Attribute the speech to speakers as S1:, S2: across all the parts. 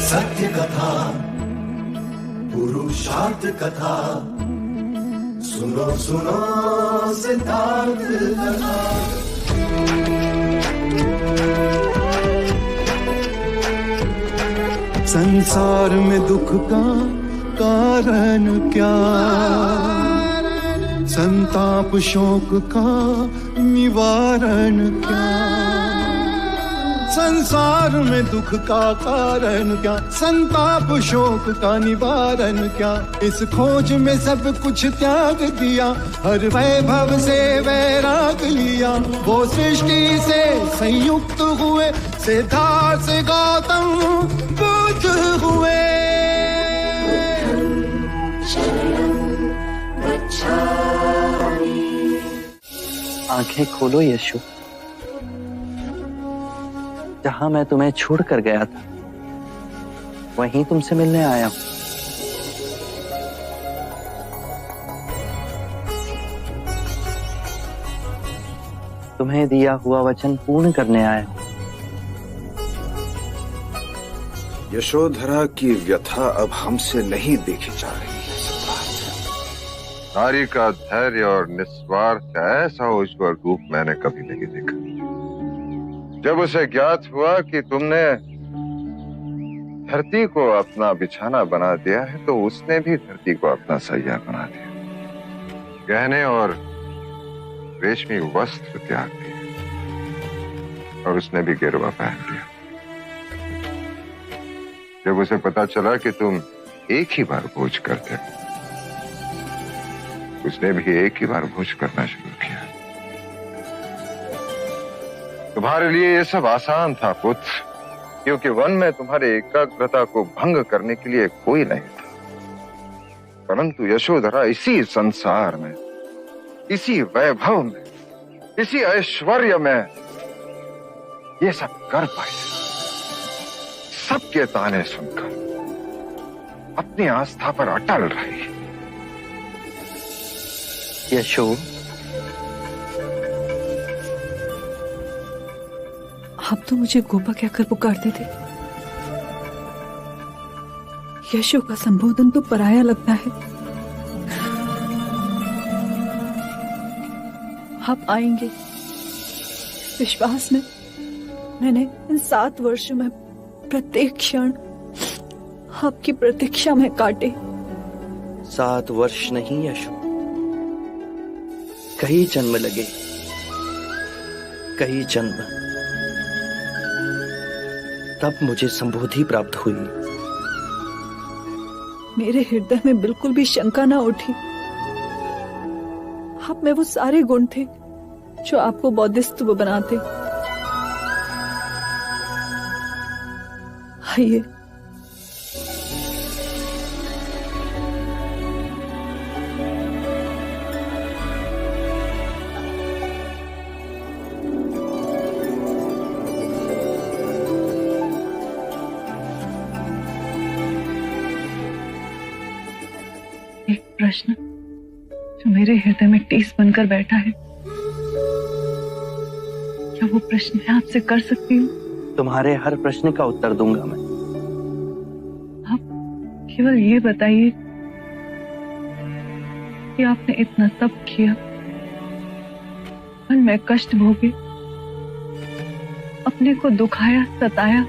S1: सत्य कथा, पुरुषार्थ कथा, सुनो सुनो सिद्धार्थ कथा। संसार में दुख का कारण क्या, संताप शोक का निवारण क्या। संसार में दुख का कारण क्या, संताप शोक का निवारण क्या। इस खोज में सब कुछ त्याग दिया, हर वैभव से वैराग लिया। वो सृष्टि से संयुक्त हुए, सिद्धार्थ से गौतम बुद्ध हुए।
S2: आंखें खोलो यशु, जहां मैं तुम्हें छोड़ कर गया था वहीं तुमसे मिलने आया हूं। तुम्हें दिया हुआ वचन पूर्ण करने आया हूं।
S3: यशोधरा की व्यथा अब हमसे नहीं देखी जा रही है सिद्धार्थ।
S4: नारी का धैर्य और निस्वार्थ ऐसा उज्ज्वल रूप मैंने कभी नहीं देखा। जब उसे ज्ञात हुआ कि तुमने धरती को अपना बिछाना बना दिया है तो उसने भी धरती को अपना सैया बना दिया। गहने और रेशमी वस्त्र त्याग दिए और उसने भी गिरवा पहन लिया। जब उसे पता चला कि तुम एक ही बार भोज करते हो, उसने भी एक ही बार भोज करना शुरू किया। तुम्हारे लिए ये सब आसान था पुत्र, क्योंकि वन में तुम्हारे एकाग्रता को भंग करने के लिए कोई नहीं था। परंतु यशोधरा इसी संसार में, इसी वैभव में, इसी ऐश्वर्य में ये सब कर पाई। सबके ताने सुनकर अपनी आस्था पर अटल रही।
S2: यशो,
S5: आप तो मुझे गोपा कहकर पुकारते थे। यशो का संबोधन तो पराया लगता है। आप आएंगे विश्वास में मैंने इन 7 वर्षों में प्रत्येक क्षण आपकी प्रतीक्षा में काटे।
S2: 7 वर्ष नहीं यशो, कई जन्म लगे, कई जन्म। तब मुझे संबोधि प्राप्त हुई।
S5: मेरे हृदय में बिल्कुल भी शंका ना उठी। आप में वो सारे गुण थे जो आपको बौद्धिस्त्व बनाते। आइए,
S6: एक प्रश्न जो मेरे हृदय में टीस बनकर बैठा है, क्या वो प्रश्न मैं आपसे कर सकती हूँ?
S2: तुम्हारे हर प्रश्न का उत्तर दूंगा मैं।
S6: आप केवल ये बताइए कि आपने इतना तप किया, मन में कष्ट भोगे, अपने को दुखाया, सताया,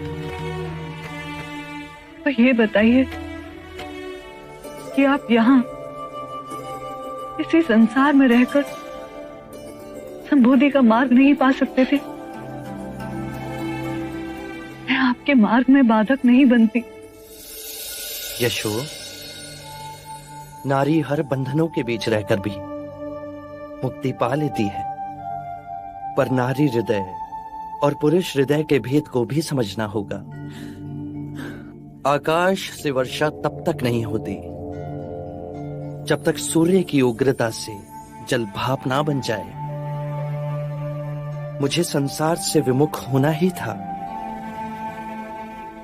S6: तो ये बताइए कि आप यहाँ इसी संसार में रहकर संबोधि का मार्ग नहीं पा सकते थे? मैं आपके मार्ग में बाधक नहीं बनती।
S2: यशो, नारी हर बंधनों के बीच रहकर भी मुक्ति पा लेती है, पर नारी हृदय और पुरुष हृदय के भेद को भी समझना होगा। आकाश से वर्षा तब तक नहीं होती जब तक सूर्य की उग्रता से जल भाप ना बन जाए। मुझे संसार से विमुख होना ही था,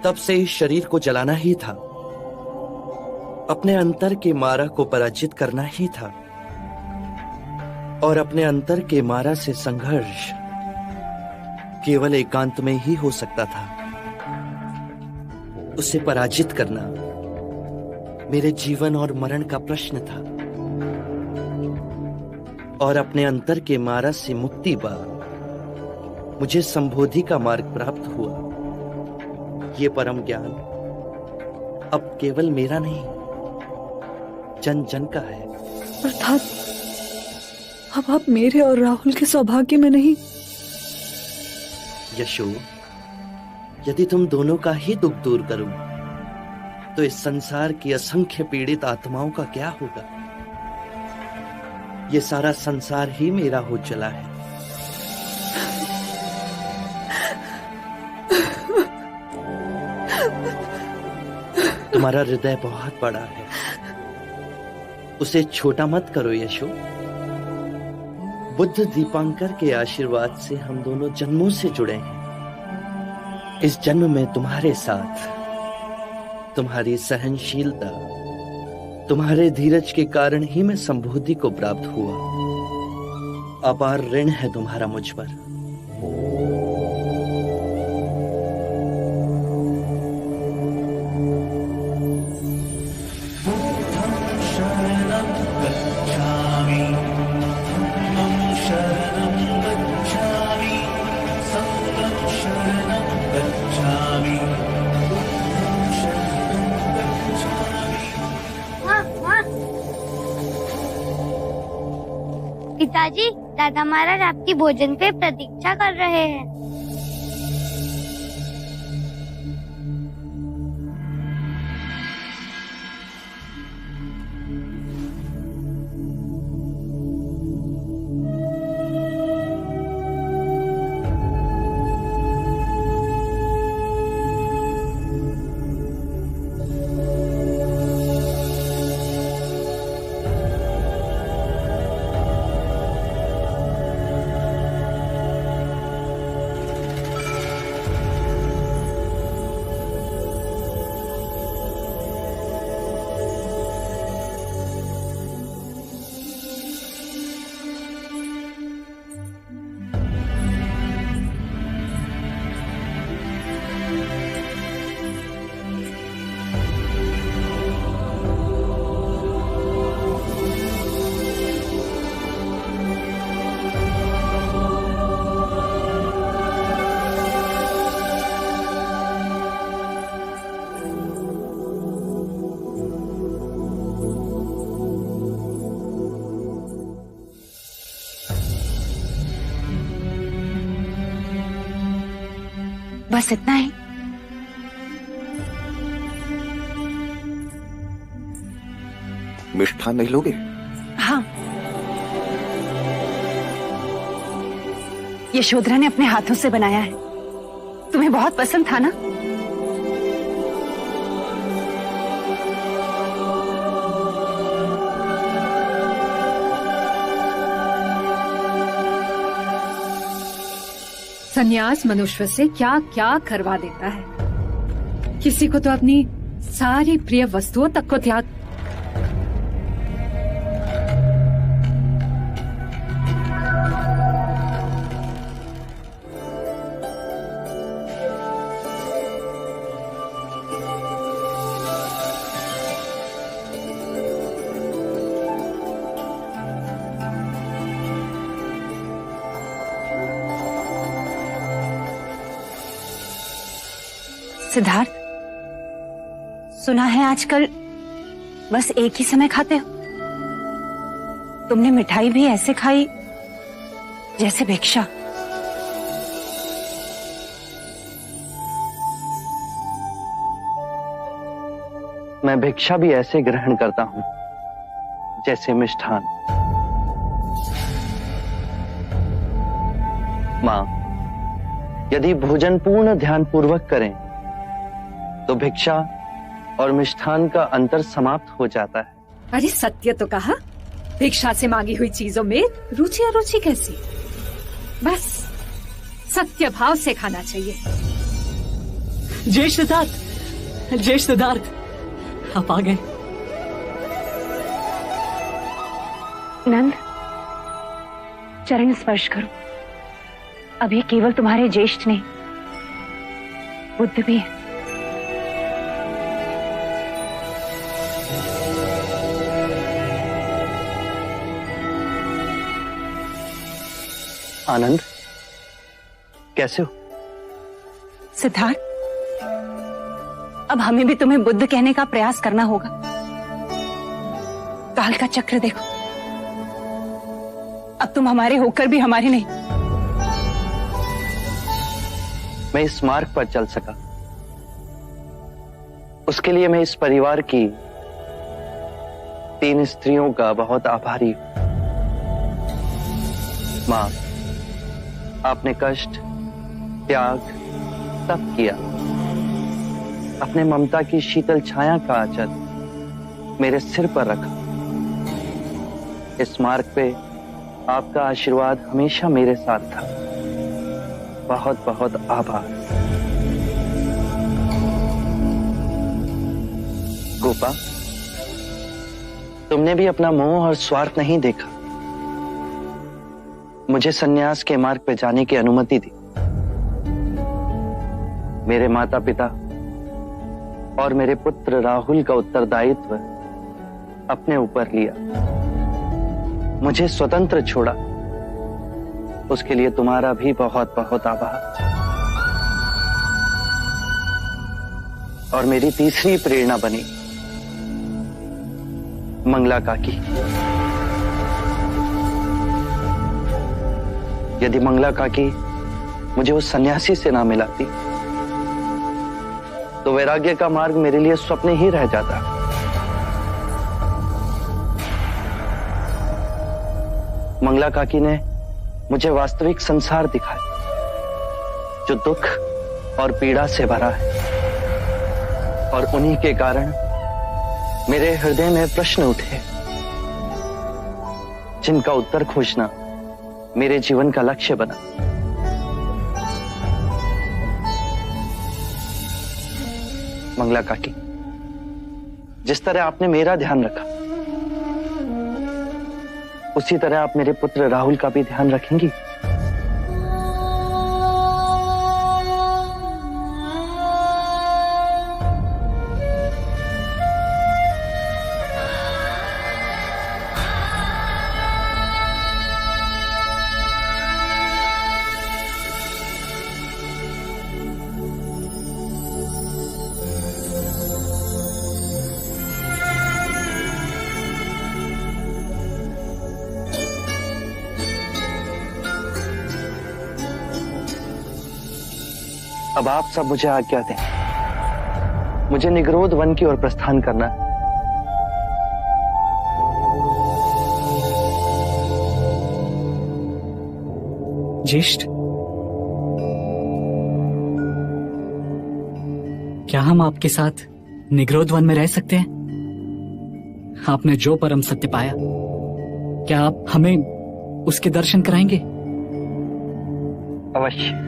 S2: तब से इस शरीर को जलाना ही था। अपने अंतर के मारा को पराजित करना ही था, और अपने अंतर के मारा से संघर्ष केवल एकांत में ही हो सकता था। उसे पराजित करना मेरे जीवन और मरण का प्रश्न था, और अपने अंतर के मारा से मुक्ति पाकर मुझे संबोधि का मार्ग प्राप्त हुआ। ये परम ज्ञान अब केवल मेरा नहीं, जन जन का है।
S5: अर्थात अब आप मेरे और राहुल के सौभाग्य में नहीं।
S2: यशो, यदि तुम दोनों का ही दुख दूर करूं, तो इस संसार की असंख्य पीड़ित आत्माओं का क्या होगा? ये सारा संसार ही मेरा हो चला है। तुम्हारा हृदय बहुत बड़ा है, उसे छोटा मत करो यशो। बुद्ध दीपांकर के आशीर्वाद से हम दोनों जन्मों से जुड़े हैं। इस जन्म में तुम्हारे साथ तुम्हारी सहनशीलता, तुम्हारे धीरज के कारण ही मैं संबोधि को प्राप्त हुआ। अपार ऋण है तुम्हारा मुझ पर।
S7: पिताजी, दादा महाराज आपकी भोजन पे प्रतीक्षा कर रहे हैं।
S8: बस इतना ही।
S3: मिष्ठान नहीं लोगे?
S8: हाँ, यशोधरा ने अपने हाथों से बनाया है, तुम्हें बहुत पसंद था ना?
S9: संन्यास मनुष्य से क्या क्या करवा देता है। किसी को तो अपनी सारी प्रिय वस्तुओं तक को त्याग।
S8: सिद्धार्थ, सुना है आजकल बस एक ही समय खाते हो। तुमने मिठाई भी ऐसे खाई जैसे भिक्षा।
S2: मैं भिक्षा भी ऐसे ग्रहण करता हूं जैसे मिष्ठान। मां, यदि भोजन पूर्ण ध्यान पूर्वक करें तो भिक्षा और मिष्ठान का अंतर समाप्त हो जाता है।
S9: अरे सत्य तो कहा, भिक्षा से मांगी हुई चीजों में रुचि अरुचि कैसी? बस सत्य भाव से खाना चाहिए।
S10: जय सिद्धार्थ, जय सिद्धार्थ, आप आ गए।
S8: नंद, चरण स्पर्श करो। अब ये केवल तुम्हारे ज्येष्ठ नहीं, बुद्ध भी है।
S2: आनंद, कैसे हो?
S8: सिद्धार्थ, अब हमें भी तुम्हें बुद्ध कहने का प्रयास करना होगा। काल का चक्र देखो, अब तुम हमारे होकर भी हमारे नहीं।
S2: मैं इस मार्ग पर चल सका, उसके लिए मैं इस परिवार की 3 स्त्रियों का बहुत आभारी हूं। मां, आपने कष्ट, त्याग सब किया। अपने ममता की शीतल छाया का आंचल मेरे सिर पर रखा। इस मार्ग पे आपका आशीर्वाद हमेशा मेरे साथ था। बहुत बहुत आभार। गोपा, तुमने भी अपना मोह और स्वार्थ नहीं देखा। मुझे सन्यास के मार्ग पे जाने की अनुमति दी। मेरे माता पिता और मेरे पुत्र राहुल का उत्तरदायित्व अपने ऊपर लिया, मुझे स्वतंत्र छोड़ा। उसके लिए तुम्हारा भी बहुत बहुत आभार। और मेरी तीसरी प्रेरणा बनी मंगला काकी। यदि मंगला काकी मुझे उस सन्यासी से ना मिलाती तो वैराग्य का मार्ग मेरे लिए स्वप्न ही रह जाता। मंगला काकी ने मुझे वास्तविक संसार दिखाया जो दुख और पीड़ा से भरा है, और उन्हीं के कारण मेरे हृदय में प्रश्न उठे जिनका उत्तर खोजना मेरे जीवन का लक्ष्य बना। मंगला काकी, जिस तरह आपने मेरा ध्यान रखा उसी तरह आप मेरे पुत्र राहुल का भी ध्यान रखेंगी। अब आप सब मुझे आज्ञा दें। मुझे निगरोध वन की ओर प्रस्थान करना है।
S10: ज्येष्ठ, क्या हम आपके साथ निगरोध वन में रह सकते हैं? आपने जो परम सत्य पाया, क्या आप हमें उसके दर्शन कराएंगे?
S2: अवश्य।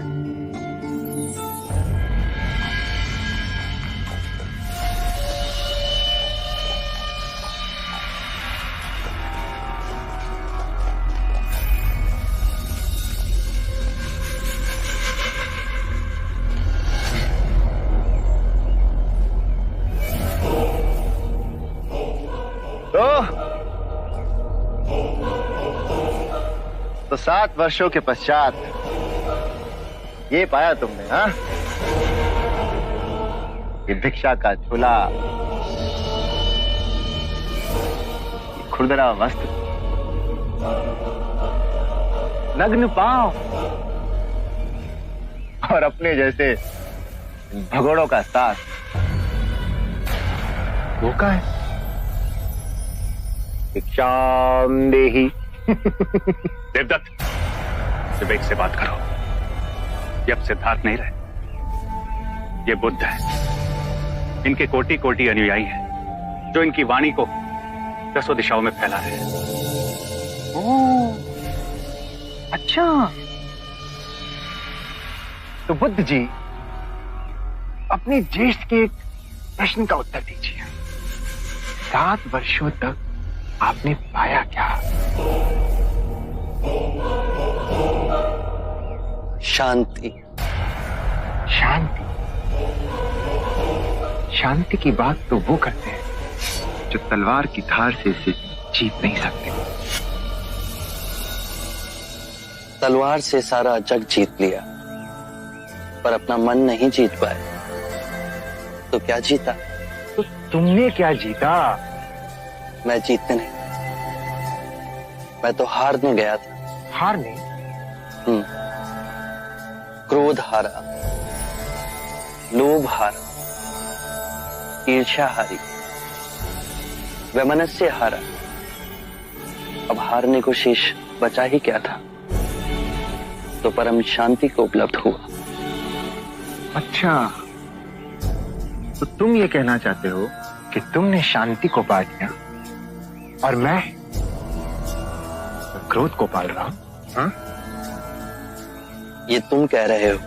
S11: तो 7 वर्षों के पश्चात ये पाया तुमने, हाँ? ये भिक्षा का झोला, खुरदरा वस्त्र, नग्न पांव और अपने जैसे भगोड़ों का साथ। वो का है? भिक्षाम देहि।
S12: देवदत्त, विवेक से बात करो। ये अब सिद्धार्थ नहीं रहे, ये बुद्ध है। इनके कोटि कोटि अनुयायी हैं जो इनकी वाणी को 10 दिशाओं में फैला रहे हैं।
S11: ओह, अच्छा। तो बुद्ध जी, अपने ज्येष्ठ के एक प्रश्न का उत्तर दीजिए। 7 वर्षों तक
S13: आपने पाया क्या?
S2: शांति।
S13: शांति? शांति की बात तो वो करते हैं जो तलवार की धार से इसे जीत नहीं सकते।
S2: तलवार से सारा जग जीत लिया, पर अपना मन नहीं जीत पाए, तो क्या जीता?
S13: तो तुमने क्या जीता?
S2: मैं जीतने नहीं, मैं तो हारने गया था।
S13: हारने?
S2: क्रोध हारा, लोभ हारा, ईर्ष्या हारी, वैमनस्य हारा। अब हारने को शेष बचा ही क्या था? तो परम शांति को उपलब्ध हुआ।
S13: अच्छा, तो तुम ये कहना चाहते हो कि तुमने शांति को पा लिया और मैं क्रोध को पाल रहा हूं? हाँ?
S2: ये तुम कह रहे हो,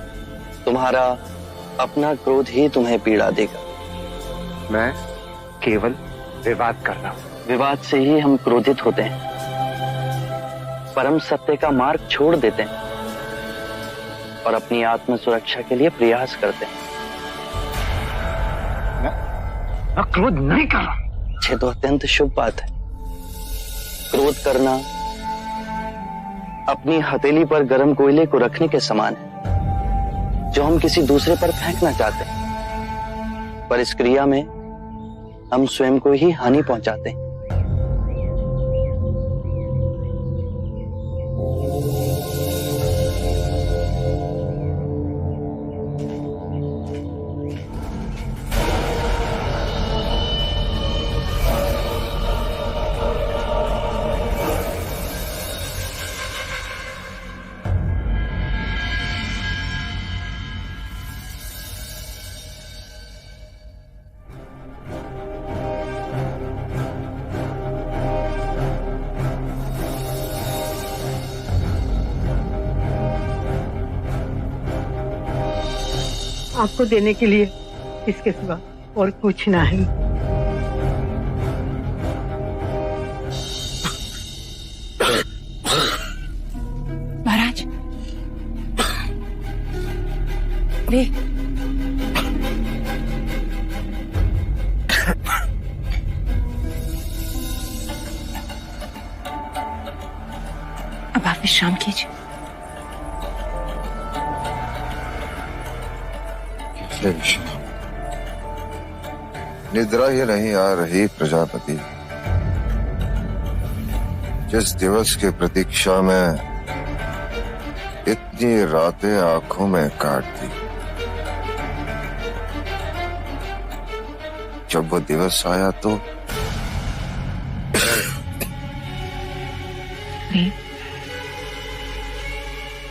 S2: तुम्हारा अपना क्रोध ही तुम्हें पीड़ा देगा।
S13: मैं केवल विवाद कर रहा हूं।
S2: विवाद से ही हम क्रोधित होते हैं, परम सत्य का मार्ग छोड़ देते हैं और अपनी आत्म सुरक्षा के लिए प्रयास करते हैं।
S13: मैं क्रोध नहीं कर रहा।
S2: ये तो अत्यंत शुभ बात है। क्रोध करना अपनी हथेली पर गर्म कोयले को रखने के समान है, जो हम किसी दूसरे पर फेंकना चाहते हैं, पर इस क्रिया में हम स्वयं को ही हानि पहुंचाते हैं।
S14: आपको देने के लिए इसके सिवा और कुछ ना है।
S8: महाराज, वे अब आप विश्राम कीजिए।
S4: निद्रा ही नहीं आ रही प्रजापति। जिस दिवस की प्रतीक्षा में इतनी रातें आंखों में काट दी, जब वो दिवस आया तो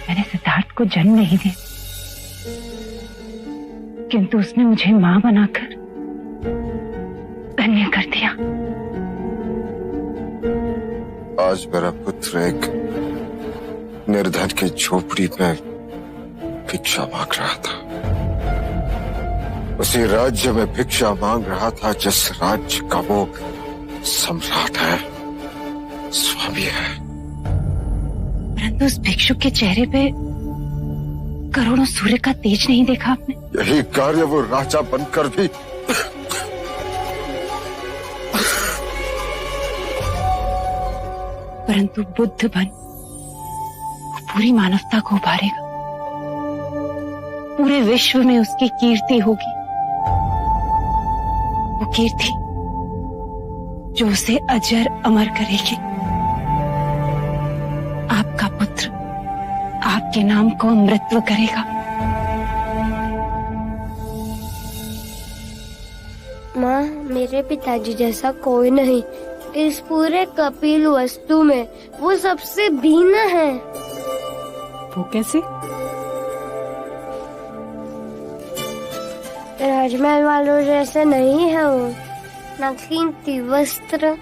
S8: मैंने सिद्धार्थ को जन्म नहीं दिया, किंतु उसने मुझे मां बनाकर धन्य कर दिया।
S4: आज मेरा पुत्र एक निर्धन की झोपड़ी में भिक्षा मांग रहा था। उसी राज्य में भिक्षा मांग रहा था जिस राज्य का वो सम्राट है, स्वामी है।
S8: परंतु उस भिक्षुक के चेहरे पे करोड़ों सूर्य का तेज नहीं देखा आपने?
S4: यही कार्य वो राजा बनकर भी
S8: परंतु बुद्ध बन वो पूरी मानवता को उभारेगा। पूरे विश्व में उसकी कीर्ति होगी, वो कीर्ति जो उसे अजर अमर करेगी। आपका पुत्र आपके नाम को अमृतत्व करेगा।
S7: माँ, मेरे पिताजी जैसा कोई नहीं। इस पूरे कपिल वस्तु में वो सबसे भिन्न है।
S5: वो कैसे?
S7: राजमहल वालों जैसे नहीं है वो। ना कीमती वस्त्र,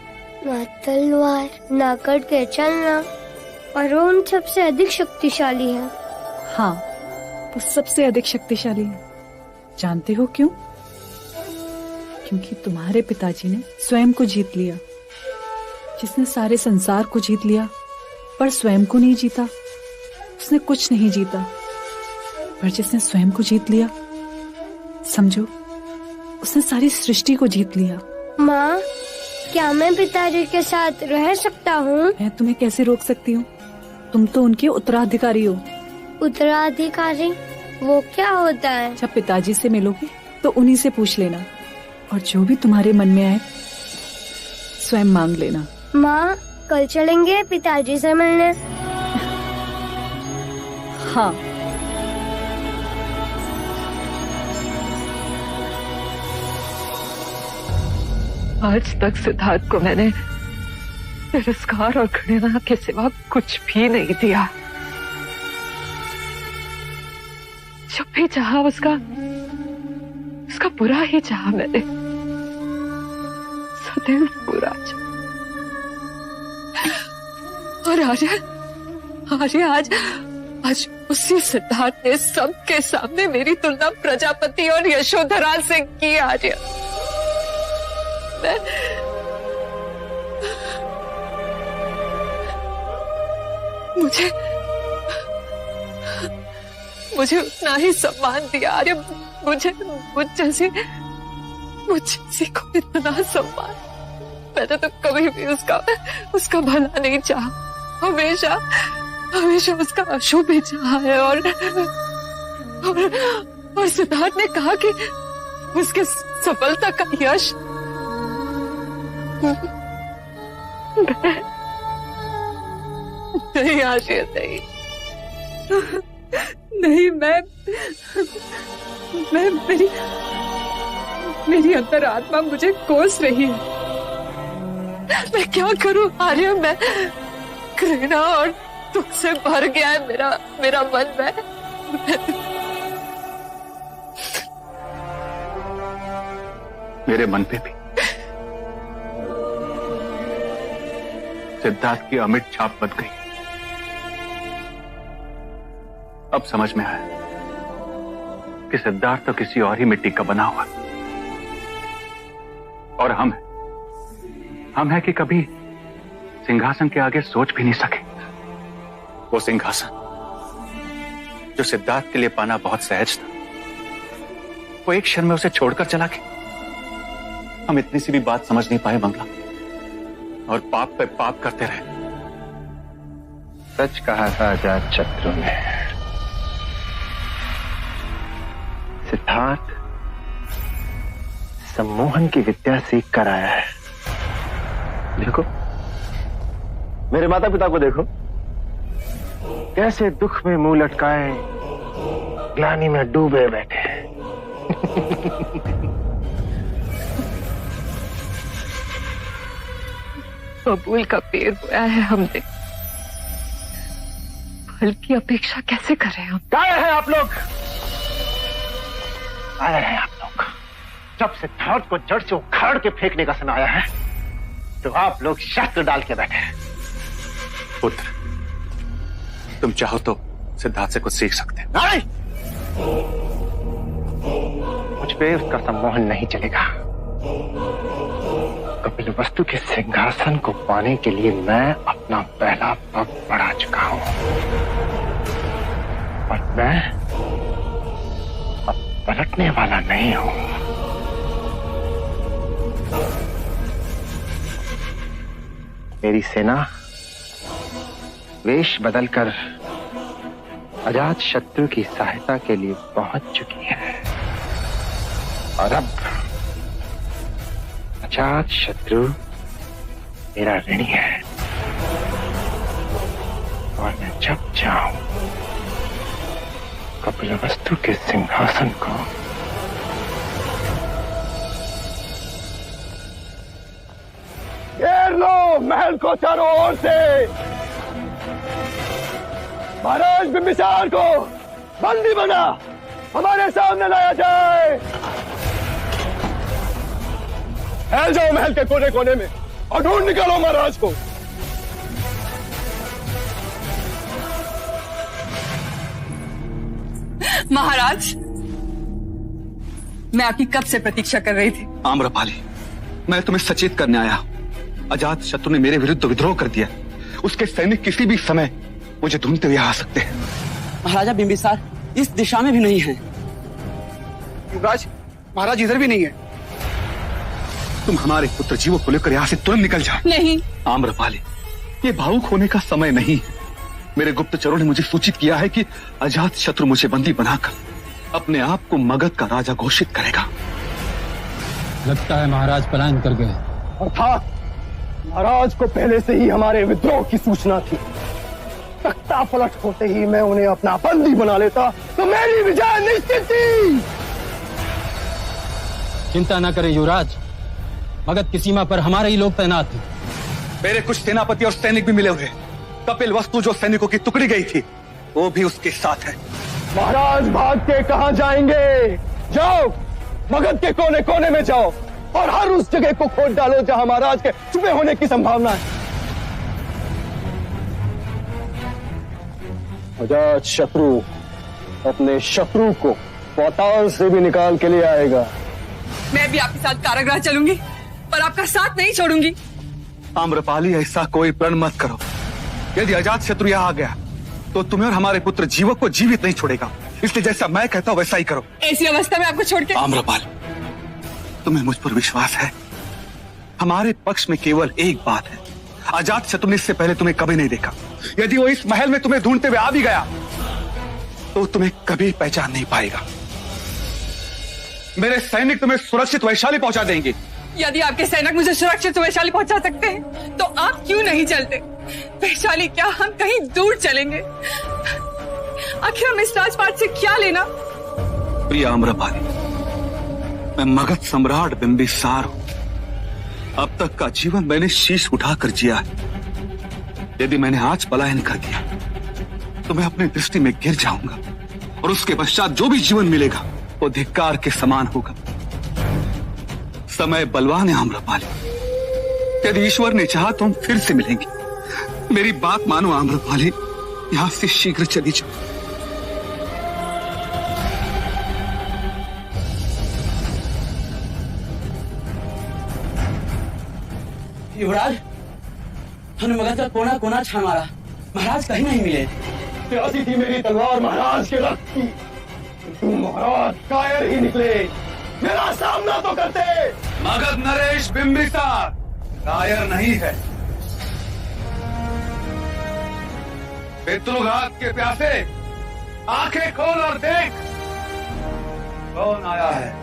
S7: ना तलवार, ना कट के चलना, और वो उन सबसे अधिक शक्तिशाली है।
S5: हाँ, वो सबसे अधिक शक्तिशाली है। जानते हो क्यों? क्योंकि तुम्हारे पिताजी ने स्वयं को जीत लिया। जिसने सारे संसार को जीत लिया पर स्वयं को नहीं जीता, उसने कुछ नहीं जीता। पर जिसने स्वयं को जीत लिया, समझो उसने सारी सृष्टि को जीत लिया।
S7: माँ, क्या मैं पिताजी के साथ रह सकता हूँ?
S5: मैं तुम्हें कैसे रोक सकती हूँ? तुम तो उनके उत्तराधिकारी हो।
S7: उत्तराधिकारी? वो क्या होता है?
S5: जब पिताजी से मिलोगे तो उन्हीं से पूछ लेना, और जो भी तुम्हारे मन में आए स्वयं मांग लेना।
S7: माँ, कल चलेंगे पिताजी से मिलने?
S5: हाँ।
S6: आज तक सिद्धार्थ को मैंने तिरस्कार और घृणा के सिवा कुछ भी नहीं दिया। जब भी चाहा उसका बुरा ही चाहा मैंने, सदैव बुरा चाहा। और आज उसी सिद्धार्थ ने सबके सामने मेरी तुलना प्रजापति और यशोधरा से की। आर्य, मुझे उतना ही सम्मान दिया। अरे मुझ जैसी को इतना सम्मान, मैंने तो कभी भी उसका भला नहीं चाहा। हमेशा उसका अशुभ ही चाहा है। और सिद्धार्थ ने कहा कि उसके सफलता का यश नहीं, आशिया नहीं, मेरी अंतरात्मा मुझे कोस रही है। मैं क्या करूं आर्य? मैं घृणा और दुख से भर गया है मेरा मन में।
S12: मेरे मन पे भी सिद्धार्थ की अमिट छाप बन गई। अब समझ में आया कि सिद्धार्थ तो किसी और ही मिट्टी का बना हुआ, और हम है कि कभी सिंहासन के आगे सोच भी नहीं सके। वो सिंहासन जो सिद्धार्थ के लिए पाना बहुत सहज था, वो एक क्षण में उसे छोड़कर चला गया। हम इतनी सी भी बात समझ नहीं पाए मंगला, और पाप पे पाप करते रहे।
S13: सच कहा था अजातशत्रु ने। सिद्धार्थ सम्मोहन की विद्या सीख कर आया है। देखो, मेरे माता पिता को देखो, कैसे दुख में मुंह लटकाए ग्लानि में डूबे बैठे।
S6: बबूल का पेड़ बोया है हमने, फल की अपेक्षा कैसे करें हम?
S13: आए हैं आप लोग, आए हैं आप लोग। जब सिद्धार्थ को जड़ से उखाड़ के फेंकने का समय आया है, तो आप लोग शस्त्र डाल के बैठे हैं।
S12: पुत्र, तुम चाहो तो सिद्धार्थ से कुछ सीख सकते हैं।
S13: नहीं, मुझ पे उसका सम्मोहन नहीं चलेगा। कपिलवस्तु के सिंहासन को पाने के लिए मैं अपना पहला पग बढ़ा चुका हूं, और मैं अब पलटने वाला नहीं हूं। मेरी सेना वेश बदलकर अजातशत्रु की सहायता के लिए पहुंच चुकी है, और अब अजातशत्रु मेरा ऋणी है, और मैं जब चाहूं कपिलवस्तु के सिंहासन को घेर लो महल को चारों ओर से। महाराज बिंबिसार को बंदी बना हमारे सामने लाया जाए। फैल जाओ महल के कोने कोने में और ढूंढ निकालो महाराज को।
S15: महाराज, मैं आपकी कब से प्रतीक्षा कर रही थी।
S16: आम्रपाली, मैं तुम्हें सचेत करने आया।
S15: अजात शत्रु ने मेरे विरुद्ध विद्रोह कर दिया। उसके सैनिक किसी भी समय मुझे ढूंढते हुए आ सकते हैं।
S16: महाराजा बिंबिसार इस दिशा में भी नहीं है।
S15: युवराज, महाराज इधर भी नहीं है। तुम हमारे पुत्र जीवों को लेकर यहाँ से तुरंत निकल जाओ।
S9: नहीं।
S15: आम्रपाली, ये भावुक होने का समय नहीं है। मेरे गुप्तचरों ने मुझे सूचित किया है कि अजात शत्रु मुझे बंदी बनाकर अपने आप को मगध का राजा घोषित करेगा।
S17: लगता है महाराज पलायन कर गए।
S13: अर्थात महाराज को पहले से ही हमारे विद्रोह की सूचना थी। तख्ता पलट होते ही मैं उन्हें अपना बंदी बना लेता तो मेरी विजय निश्चित थी।
S17: चिंता न करें युवराज, मगध की सीमा पर हमारे ही लोग तैनात हैं।
S15: मेरे कुछ सेनापति और सैनिक भी मिले हुए। कपिल वस्तु जो सैनिकों की टुकड़ी गई थी वो भी उसके साथ है।
S13: महाराज भाग के कहां जाएंगे? जाओ, मगध के कोने कोने में जाओ और हर उस जगह को खोद डालो जहां महाराज के छुपे होने की संभावना है। अजात शत्रु अपने शत्रु को पाताल से भी निकाल के ले आएगा।
S9: मैं भी आपके साथ कारागृह चलूंगी, पर आपका साथ नहीं छोड़ूंगी।
S15: आम्रपाली, ऐसा कोई प्रण मत करो। यदि अजात शत्रु यहाँ आ गया तो तुम्हें और हमारे पुत्र जीवक को जीवित नहीं छोड़ेगा। इसलिए जैसा मैं कहता हूँ वैसा ही करो।
S9: ऐसी अवस्था में आपको छोड़ के?
S15: आम्रपाली, तुम्हें मुझ पर विश्वास है? हमारे पक्ष में केवल एक बात है, अजात शत्रु ने इससे पहले तुम्हें कभी नहीं देखा। यदि वो इस महल में तुम्हें ढूंढते हुए आ भी गया तो तुम्हें कभी पहचान नहीं पाएगा। मेरे सैनिक तुम्हें सुरक्षित वैशाली पहुंचा देंगे।
S9: यदि आपके सैनिक मुझे सुरक्षित वैशाली पहुंचा सकते हैं तो आप क्यों नहीं चलते? वैशाली क्या, हम कहीं दूर चलेंगे। आखिर हम इस राजपाट से क्या लेना?
S15: प्रिय आम्रपाली, मैं मगध सम्राट बिंबिसार हूं। अब तक का जीवन मैंने शीश उठाकर जिया है। यदि मैंने आज पलायन कर दिया तो मैं अपनी दृष्टि में गिर जाऊंगा और उसके पश्चात जो भी जीवन मिलेगा वो धिक्कार के समान होगा। समय बलवान है आम्रपाली। यदि ईश्वर ने चाहा तो हम फिर से मिलेंगे। मेरी बात मानो आम्रपाली, यहां से शीघ्र चली जाओ।
S16: युवराज, हमने मगध का कोना कोना छान मारा, महाराज कहीं नहीं मिले।
S13: प्यासी थी मेरी तलवार महाराज के रक्त की। तुम महाराज कायर ही निकले। मेरा सामना तो करते।
S15: मगध नरेश बिंबिसार कायर नहीं है। पितृघात के प्यासे आंखें खोल और देख कौन आया है।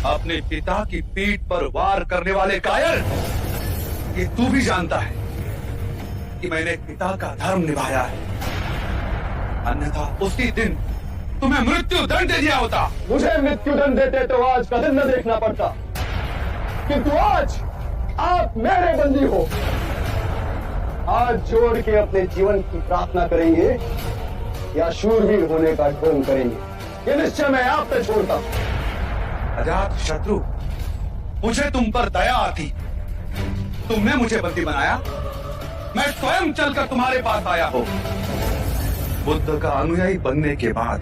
S15: अपने पिता की पीठ पर वार करने वाले कायर, ये तू भी जानता है कि मैंने पिता का धर्म निभाया है, अन्यथा उसी दिन तुम्हें मृत्यु दंड दे दिया होता।
S13: मुझे मृत्यु दंड देते तो आज का दिन न देखना पड़ता, किंतु आज आप मेरे बंदी हो। आज जोड़ के अपने जीवन की प्रार्थना करेंगे या शूरवीर होने का ढोंग करेंगे, ये निश्चय मैं आप पे छोड़ता हूं।
S15: अजात शत्रु, मुझे तुम पर दया आती। तुमने मुझे बंदी बनाया, मैं स्वयं चलकर तुम्हारे पास आया हो। बुद्ध का अनुयायी बनने के बाद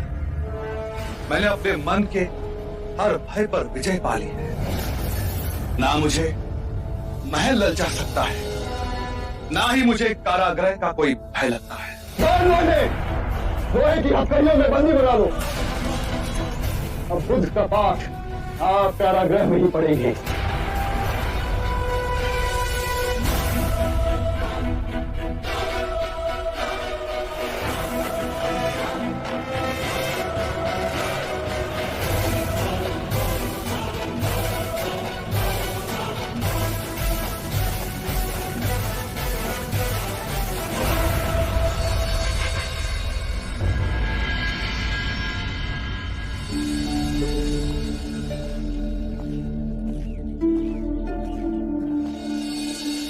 S15: मैंने अपने मन के हर भय पर विजय पा ली है। ना मुझे महल ललचा सकता है, ना ही मुझे कारागृह का कोई भय लगता है।
S13: लोहे की हथकड़ियों में बंदी बना लो। अब बुद्ध का पाठ आप कारागृह में ही पड़ेंगे।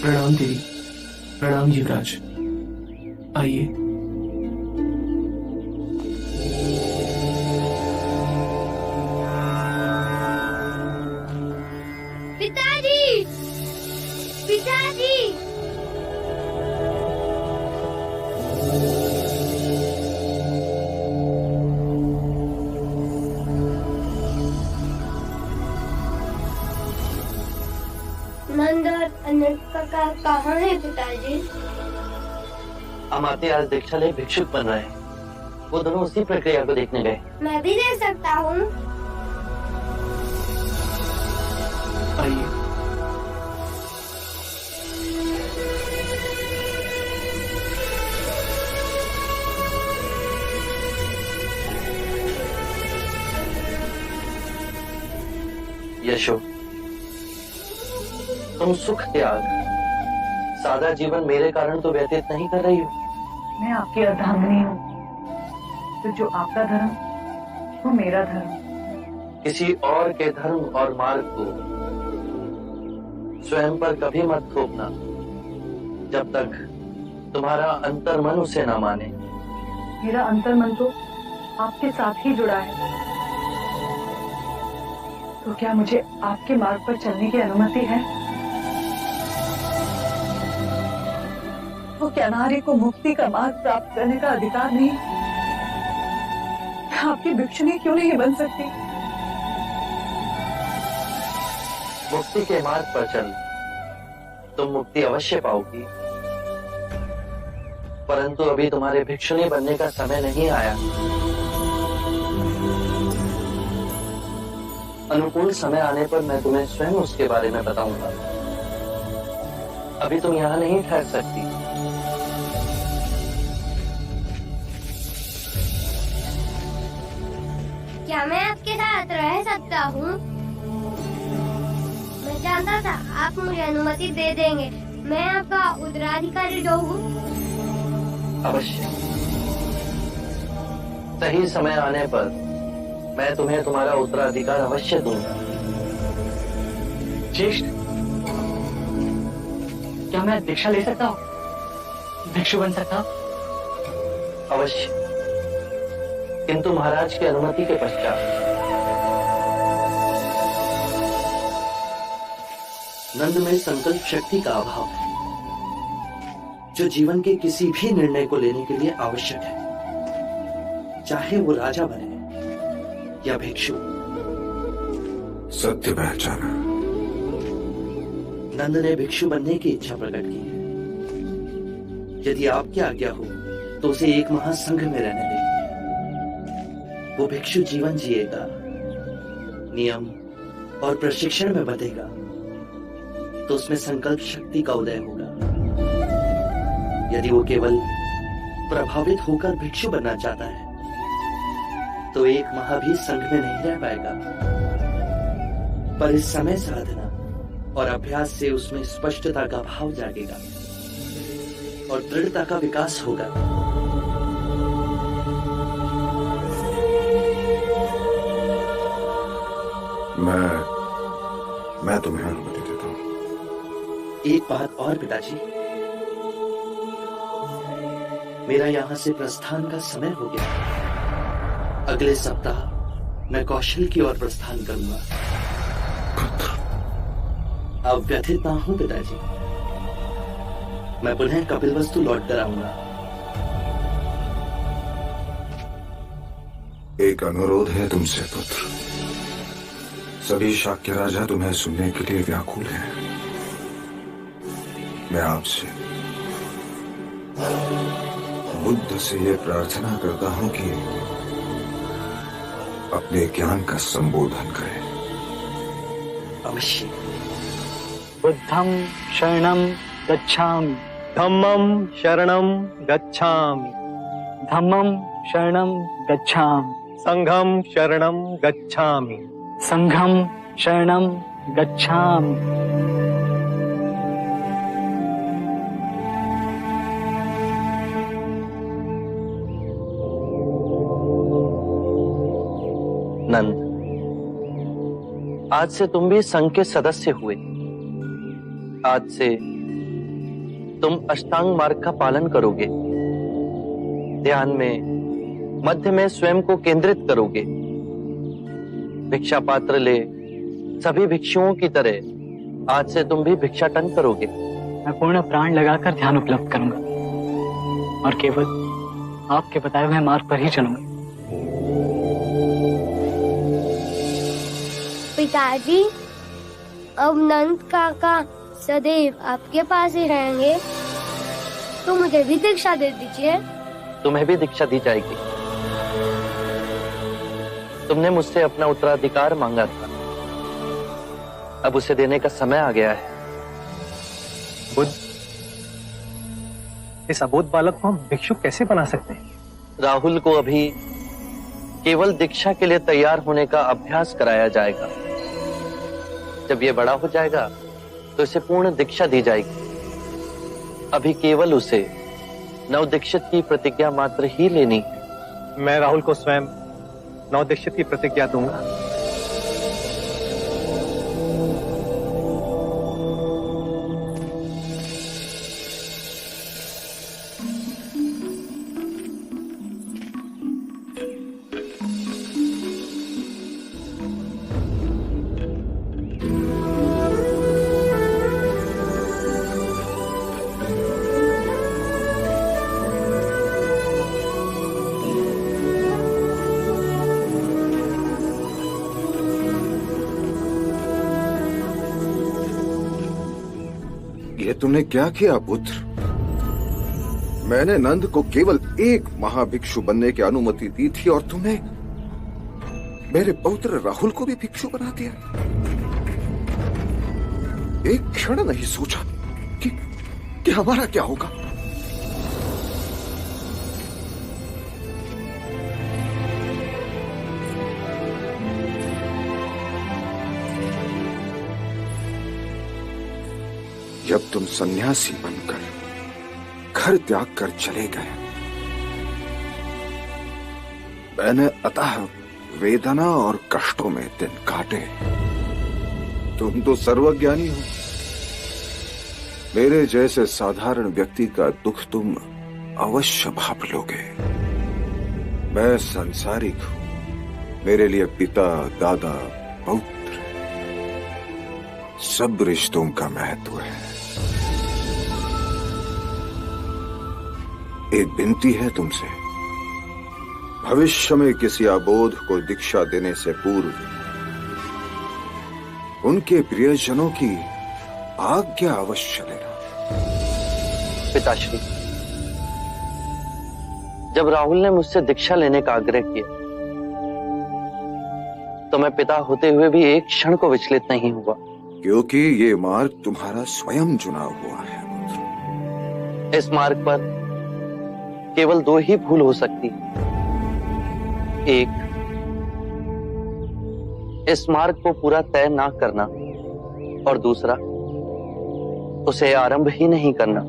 S18: प्रणाम देवी। प्रणाम युवराज, आइए।
S7: पिताजी, पिताजी। नंद और अनंत काका कहाँ है पिताजी?
S2: अमात्य आज दीक्षालय भिक्षुक बन रहे हैं। वो दोनों उसी प्रक्रिया को देखने गए।
S7: मैं भी दे सकता हूँ।
S18: आइए।
S2: यशो, तुम सुख त्याग सादा जीवन मेरे कारण तो व्यतीत नहीं कर रही हो।
S6: मैं आपकी अर्धांगिनी हूँ, तो जो आपका धर्म वो मेरा धर्म।
S2: किसी और के धर्म और मार्ग को स्वयं पर कभी मत थोपना जब तक तुम्हारा अंतर्मन उसे ना माने।
S6: मेरा अंतर्मन तो आपके साथ ही जुड़ा है, तो क्या मुझे आपके मार्ग पर चलने की अनुमति है? तो क्या नारी को मुक्ति का मार्ग प्राप्त करने का अधिकार नहीं? मैं आपकी भिक्षुणी क्यों नहीं बन सकती?
S2: मुक्ति के मार्ग पर चल, तुम मुक्ति अवश्य पाओगी, परंतु अभी तुम्हारे भिक्षुणी बनने का समय नहीं आया। अनुकूल समय आने पर मैं तुम्हें स्वयं उसके बारे में बताऊंगा। अभी तुम यहाँ नहीं ठहर सकती।
S7: क्या मैं आपके साथ रह सकता हूँ? मैं जानता था आप मुझे अनुमति दे देंगे। मैं आपका उत्तराधिकारी जो हूँ।
S2: अवश्य। सही समय आने पर मैं तुम्हें तुम्हारा उत्तराधिकार अवश्य दूंगा।
S10: ज्येष्ठ, क्या मैं दीक्षा ले सकता हूँ? भिक्षु बन सकता हूँ?
S2: अवश्य, किंतु महाराज की अनुमति के पश्चात। नंद में संकल्प शक्ति का अभाव है, जो जीवन के किसी भी निर्णय को लेने के लिए आवश्यक है, चाहे वो राजा बने या भिक्षु।
S3: सत्य पहचाना।
S2: नंद ने भिक्षु बनने की इच्छा प्रकट की है। यदि आपकी आज्ञा हो तो उसे एक महासंघ में रहने दें। वो भिक्षु जीवन जिएगा, नियम और प्रशिक्षण में बंधेगा, तो उसमें संकल्प शक्ति का उदय होगा। यदि वो केवल प्रभावित होकर भिक्षु बनना चाहता है तो एक माह भी संघ में नहीं रह पाएगा। पर इस समय साधना और अभ्यास से उसमें स्पष्टता का भाव जागेगा और दृढ़ता का विकास होगा।
S3: मैं तुम्हें अनुमति देता हूँ।
S2: एक बात और पिताजी, मेरा यहाँ से प्रस्थान का समय हो गया। अगले सप्ताह मैं कौशल की ओर प्रस्थान करूंगा। अब व्यथित ना हूं पिताजी, मैं पुनः कपिलवस्तु लौट कर आऊंगा।
S3: एक अनुरोध है तुमसे पुत्र। सभी शाक्य राजा तुम्हें सुनने के लिए व्याकुल हैं। मैं आपसे बुद्ध से ये प्रार्थना करता हूं कि अपने ज्ञान का संबोधन करें।
S2: अवश्य।
S17: बुद्धं शरणं गच्छामि, धम्मं शरणं गच्छामि, धम्मं शरणं गच्छामि, संघं शरणं गच्छामि, संघं शरणं गच्छामि।
S2: नंद, आज से तुम भी संघ के सदस्य हुए। आज से तुम अष्टांग मार्ग का पालन करोगे, ध्यान में मध्य में स्वयं को केंद्रित करोगे, भिक्षा पात्र ले सभी भिक्षुओं की तरह आज से तुम भी भिक्षाटन करोगे।
S10: मैं पूर्ण प्राण लगाकर ध्यान उपलब्ध करूंगा और केवल आपके बताए हुए मार्ग पर ही चलूंगा।
S7: पिताजी, अब नंद काका सदैव आपके पास ही रहेंगे, तो मुझे भी दीक्षा दे दीजिए।
S2: तुम्हें भी दीक्षा दी जाएगी। तुमने मुझसे अपना उत्तराधिकार मांगा था, अब उसे देने का समय आ गया है।
S19: बुद्ध, इस अबोध बालक को हम भिक्षुक कैसे बना सकते हैं?
S2: राहुल को अभी केवल दीक्षा के लिए तैयार होने का अभ्यास कराया जाएगा। जब ये बड़ा हो जाएगा तो इसे पूर्ण दीक्षा दी जाएगी। अभी केवल उसे नवदीक्षित की प्रतिज्ञा मात्र ही लेनी।
S19: मैं राहुल को स्वयं नवदीक्षित की प्रतिज्ञा दूंगा।
S4: ये तुमने क्या किया पुत्र? मैंने नंद को केवल एक महाभिक्षु बनने की अनुमति दी थी और तुमने मेरे पौत्र राहुल को भी भिक्षु बना दिया। एक क्षण नहीं सोचा कि हमारा क्या होगा। जब तुम सन्यासी बनकर घर त्याग कर चले गए, मैंने अतः वेदना और कष्टों में दिन काटे। तुम तो सर्वज्ञानी हो, मेरे जैसे साधारण व्यक्ति का दुख तुम अवश्य भाप लोगे। मैं सांसारिक हूं, मेरे लिए पिता, दादा, पौत्र सब रिश्तों का महत्व है। एक विनती है तुमसे, भविष्य में किसी अबोध को दीक्षा देने से पूर्व उनके प्रियजनों की आज्ञा अवश्य लेना।
S2: पिताश्री, जब राहुल ने मुझसे दीक्षा लेने का आग्रह किया तो मैं पिता होते हुए भी एक क्षण को विचलित नहीं हुआ,
S4: क्योंकि ये मार्ग तुम्हारा स्वयं चुना हुआ है।
S2: इस मार्ग पर केवल दो ही भूल हो सकती। एक, इस मार्ग को पूरा तय ना करना, और दूसरा, उसे आरंभ ही नहीं करना।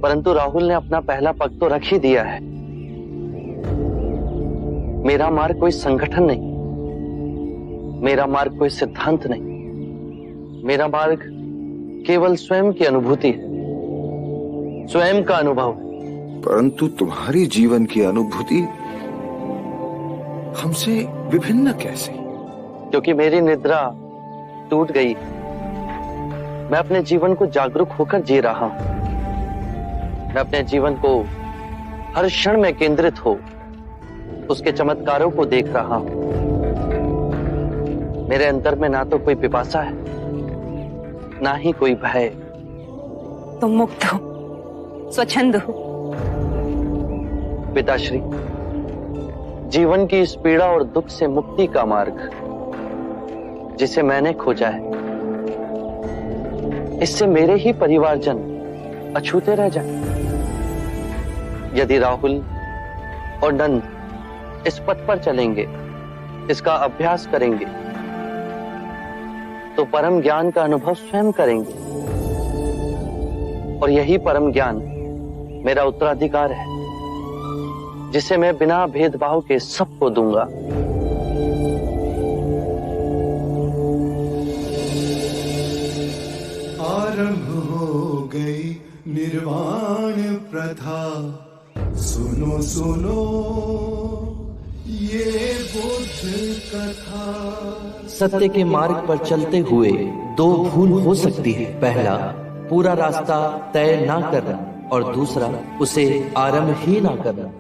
S2: परंतु राहुल ने अपना पहला पग तो रख ही दिया है। मेरा मार्ग कोई संगठन नहीं, मेरा मार्ग कोई सिद्धांत नहीं, मेरा मार्ग केवल स्वयं की अनुभूति है, स्वयं का अनुभव।
S4: परंतु तुम्हारी जीवन की अनुभूति हमसे विभिन्न कैसे?
S2: क्योंकि मेरी निद्रा टूट गई, मैं अपने जीवन को जागरूक होकर जी रहा हूं। मैं अपने जीवन को हर क्षण में केंद्रित हो उसके चमत्कारों को देख रहा हूं। मेरे अंतर में ना तो कोई पिपासा है, ना ही कोई भय।
S8: तुम मुक्त हो, स्वच्छंद हो।
S2: पिताश्री, जीवन की इस पीड़ा और दुख से मुक्ति का मार्ग जिसे मैंने खोजा है, इससे मेरे ही परिवारजन अछूते रह जाए। यदि राहुल और नंद इस पथ पर चलेंगे, इसका अभ्यास करेंगे, तो परम ज्ञान का अनुभव स्वयं करेंगे। और यही परम ज्ञान मेरा उत्तराधिकार है, जिसे मैं बिना भेदभाव के सबको दूंगा।
S1: आरंभ हो गई निर्वाण प्रथा, सुनो सुनो ये बुद्ध कथा।
S2: सत्य के मार्ग पर चलते हुए दो भूल हो सकती है। पहला, पूरा रास्ता तय ना करना, और दूसरा, उसे आरंभ ही ना करना।